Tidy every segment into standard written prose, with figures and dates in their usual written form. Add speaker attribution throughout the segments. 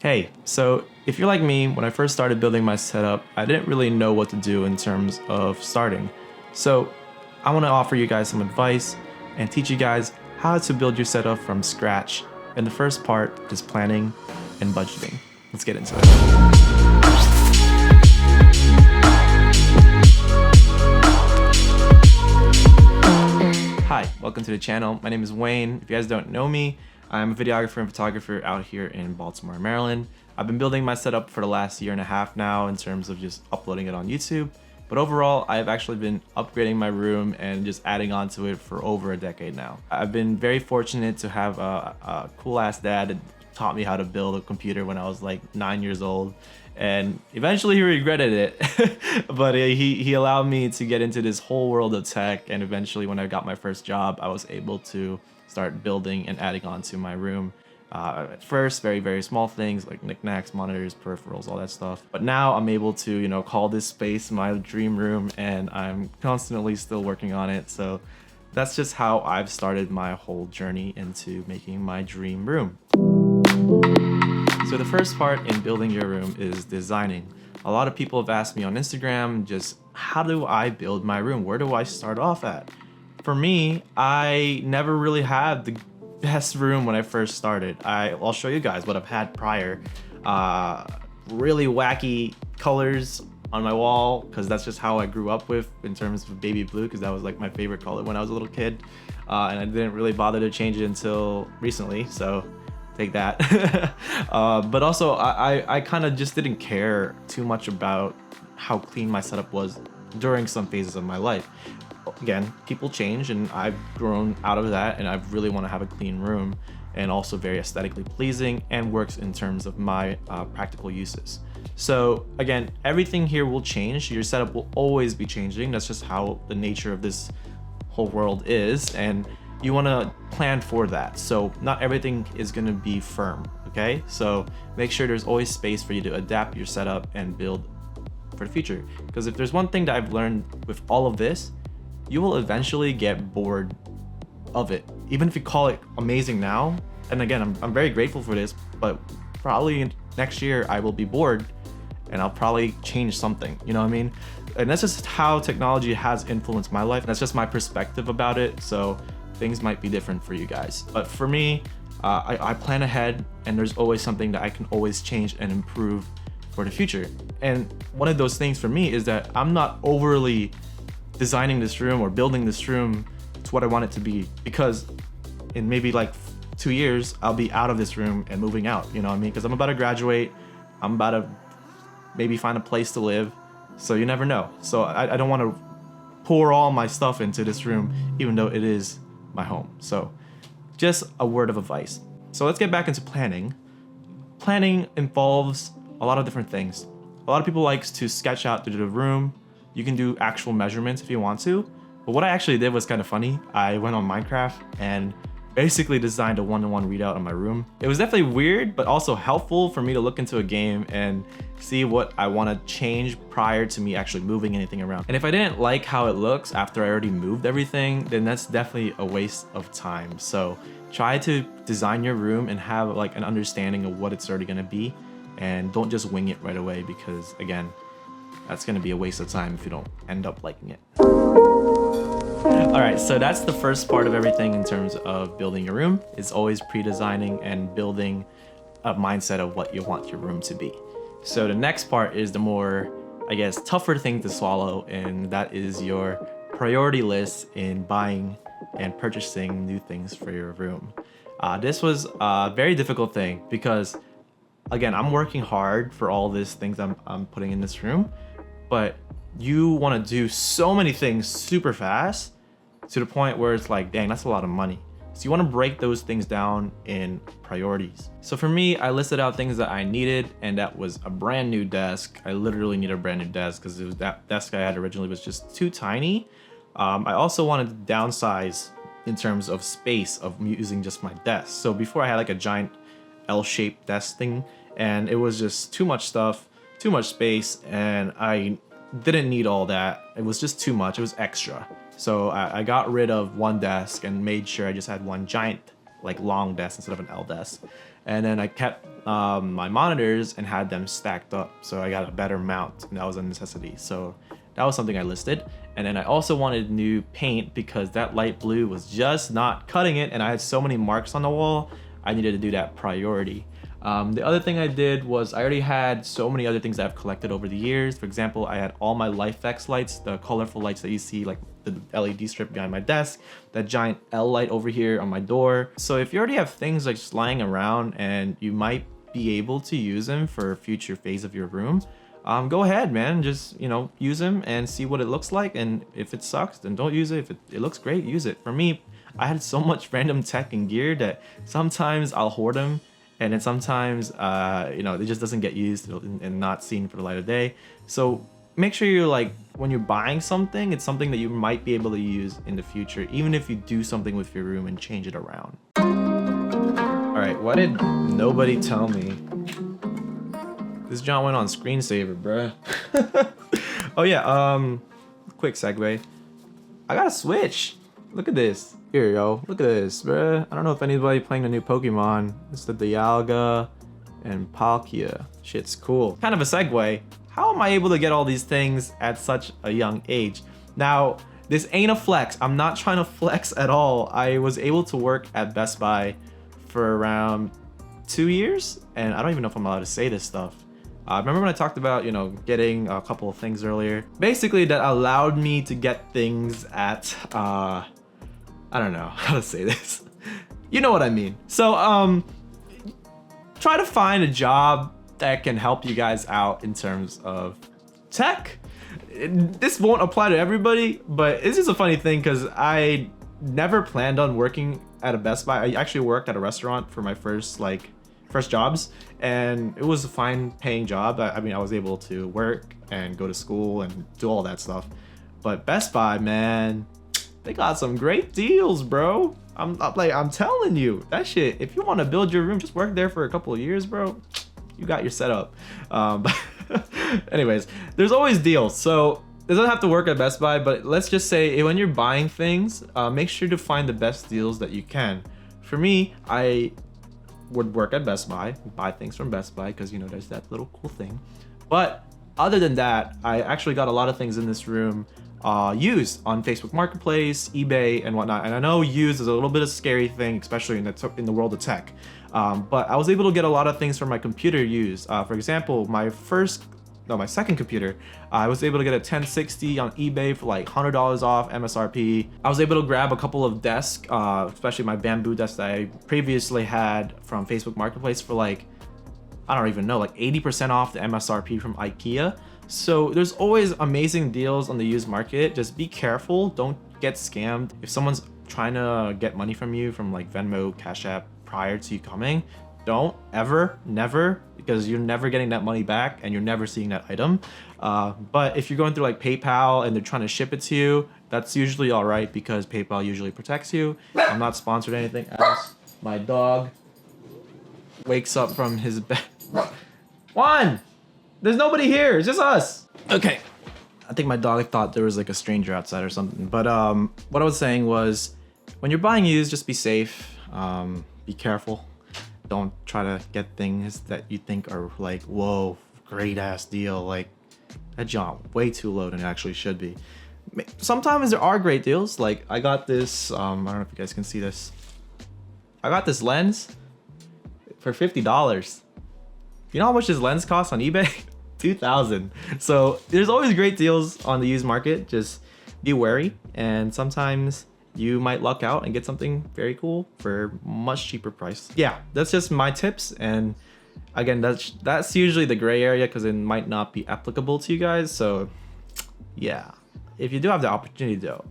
Speaker 1: Hey, so if you're like me, when I first started building my setup, I didn't really know what to do in terms of starting. So I want to offer you guys some advice and teach you guys how to build your setup from scratch. And the first part is planning and budgeting. Let's get into it. Hi, welcome to the channel. My name is Wayne. If you guys don't know me, I'm a videographer and photographer out here in Baltimore, Maryland. I've been building my setup for the last year and a half now in terms of just uploading it on YouTube. But overall, I've actually been upgrading my room and just adding on to it for over a decade now. I've been very fortunate to have a cool ass dad that taught me how to build a computer when I was like 9 years old. And eventually he regretted it, but he allowed me to get into this whole world of tech. And eventually when I got my first job, I was able to start building and adding on to my room. At first, very small things like knickknacks, monitors, peripherals, all that stuff. But now I'm able to, call this space my dream room, and I'm constantly still working on it. So that's just how I've started my whole journey into making my dream room. So the first part in building your room is designing. A lot of people have asked me on Instagram, just how do I build my room? Where do I start off at? For me, I never really had the best room when I first started. I'll show you guys what I've had prior. Really wacky colors on my wall, because that's just how I grew up with in terms of baby blue, because that was like my favorite color when I was a little kid. And I didn't really bother to change it until recently, so take that. But also I kind of just didn't care too much about how clean my setup was during some phases of my life. Again, people change, and I've grown out of that, and I really want to have a clean room and also very aesthetically pleasing and works in terms of my practical uses. So again, everything here will change. Your setup will always be changing. That's just how the nature of this whole world is, and you want to plan for that. So not everything is going to be firm, okay? So make sure there's always space for you to adapt your setup and build for the future. Because if there's one thing that I've learned with all of this, you will eventually get bored of it. Even if you call it amazing now, and again, I'm very grateful for this, but probably next year I will be bored and I'll probably change something, you know what I mean? And that's just how technology has influenced my life. That's just my perspective about it. So things might be different for you guys. But for me, I plan ahead, and there's always something that I can always change and improve for the future. And one of those things for me is that I'm not overly designing this room or building this room to what I want it to be, because in maybe like 2 years I'll be out of this room and moving out, you know what I mean? Because I'm about to graduate, I'm about to maybe find a place to live, so you never know. So I don't want to pour all my stuff into this room, even though it is my home. So just a word of advice. So let's get back into planning. Planning involves a lot of different things. A lot of people likes to sketch out the room. You can do actual measurements if you want to, but what I actually did was kind of funny. I went on Minecraft and basically designed a one-to-one readout on my room. It was definitely weird, but also helpful for me to look into a game and see what I want to change prior to me actually moving anything around. And if I didn't like how it looks after I already moved everything, then that's definitely a waste of time. So try to design your room and have like an understanding of what it's already going to be, and don't just wing it right away, because again, that's going to be a waste of time if you don't end up liking it. All right, so that's the first part of everything in terms of building your room. It's always pre-designing and building a mindset of what you want your room to be. So the next part is the more, I guess, tougher thing to swallow, and that is your priority list in buying and purchasing new things for your room. This was a very difficult thing because, again, I'm working hard for all these things I'm putting in this room, but you want to do so many things super fast to the point where it's like, dang, that's a lot of money. So you want to break those things down in priorities. So for me, I listed out things that I needed, and that was a brand new desk. I literally need a brand new desk because it was that desk I had originally was just too tiny. I also wanted to downsize in terms of space of using just my desk. So before I had like a giant L-shaped desk thing, and it was just too much stuff, too much space, and I didn't need all that. It was just too much. It was extra. So I got rid of one desk and made sure I just had one giant, like long desk instead of an L desk. And then I kept my monitors and had them stacked up, so I got a better mount, and that was a necessity. So that was something I listed. And then I also wanted new paint because that light blue was just not cutting it, and I had so many marks on the wall, I needed to do that priority. The other thing I did was I already had so many other things that I've collected over the years. For example, I had all my LifeX lights, the colorful lights that you see, like the LED strip behind my desk, that giant L light over here on my door. So if you already have things like just lying around and you might be able to use them for a future phase of your room, go ahead, man. Just, you know, use them and see what it looks like. And if it sucks, then don't use it. If it looks great, use it. For me, I had so much random tech and gear that sometimes I'll hoard them, and then sometimes, you know, it just doesn't get used and not seen for the light of day. So make sure you're like, when you're buying something, it's something that you might be able to use in the future, even if you do something with your room and change it around. All right, why did nobody tell me? This John went on screensaver, bruh. Oh yeah, quick segue. I got a Switch. Look at this. Here, yo. Look at this, bruh. I don't know if anybody playing the new Pokemon. It's the Dialga and Palkia. Shit's cool. Kind of a segue. How am I able to get all these things at such a young age? Now, this ain't a flex. I'm not trying to flex at all. I was able to work at Best Buy for around 2 years, and I don't even know if I'm allowed to say this stuff. Remember when I talked about, you know, getting a couple of things earlier? Basically, that allowed me to get things at, I don't know how to say this. You know what I mean. So, try to find a job that can help you guys out in terms of tech. This won't apply to everybody, but it's just a funny thing because I never planned on working at a Best Buy. I actually worked at a restaurant for my first jobs, and it was a fine paying job. I mean, I was able to work and go to school and do all that stuff. But Best Buy, man, they got some great deals, bro. I'm telling you, that shit, if you want to build your room, just work there for a couple of years, bro. You got your setup. But anyways, there's always deals. So it doesn't have to work at Best Buy, but let's just say when you're buying things, make sure to find the best deals that you can. For me, I would work at Best Buy, buy things from Best Buy, because, you know, there's that little cool thing. But other than that, I actually got a lot of things in this room used on Facebook Marketplace, eBay, and whatnot. And I know used is a little bit of a scary thing, especially in the world of tech. But I was able to get a lot of things from my computer used. For example, my second computer, I was able to get a 1060 on eBay for like $100 off MSRP. I was able to grab a couple of desks, especially my bamboo desk that I previously had from Facebook Marketplace for like, I don't even know, like 80% off the MSRP from IKEA. So there's always amazing deals on the used market. Just be careful, don't get scammed. If someone's trying to get money from you from like Venmo, Cash App prior to you coming, don't ever, never, because you're never getting that money back and you're never seeing that item. But if you're going through like PayPal and they're trying to ship it to you, that's usually all right because PayPal usually protects you. I'm not sponsored or anything else. My dog wakes up from his bed. Juan! There's nobody here, it's just us. Okay. I think my dog thought there was like a stranger outside or something. But what I was saying was, when you're buying used, just be safe. Be careful. Don't try to get things that you think are like, whoa, great ass deal. Like, that jump way too low than it actually should be. Sometimes there are great deals. Like, I got this, I don't know if you guys can see this. I got this lens for $50. You know how much this lens costs on eBay? $2,000. So there's always great deals on the used market. Just be wary, and sometimes you might luck out and get something very cool for much cheaper price. Yeah, that's just my tips. And again, that's usually the gray area because it might not be applicable to you guys. So yeah, if you do have the opportunity though,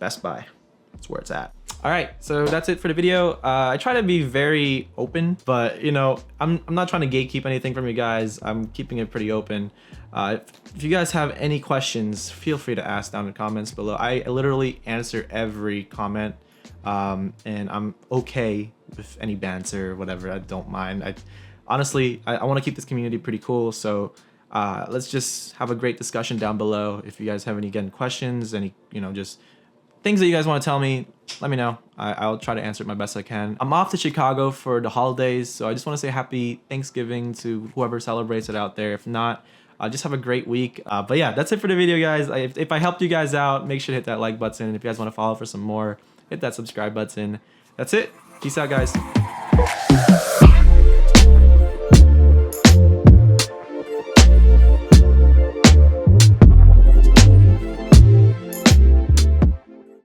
Speaker 1: Best Buy, that's where it's at. All right, so that's it for the video. I try to be very open, but you know, I'm not trying to gatekeep anything from you guys. I'm keeping it pretty open. If you guys have any questions, feel free to ask down in the comments below. I literally answer every comment, and I'm okay with any banter or whatever. I don't mind. Honestly, I want to keep this community pretty cool. So let's just have a great discussion down below. If you guys have any questions, any, you know, just things that you guys want to tell me, let me know. I'll try to answer it my best I can. I'm off to Chicago for the holidays, so I just want to say happy Thanksgiving to whoever celebrates it out there. If not, just have a great week. But yeah, that's it for the video, guys. If I helped you guys out, make sure to hit that like button. If you guys want to follow for some more, hit that subscribe button. That's it. Peace out, guys.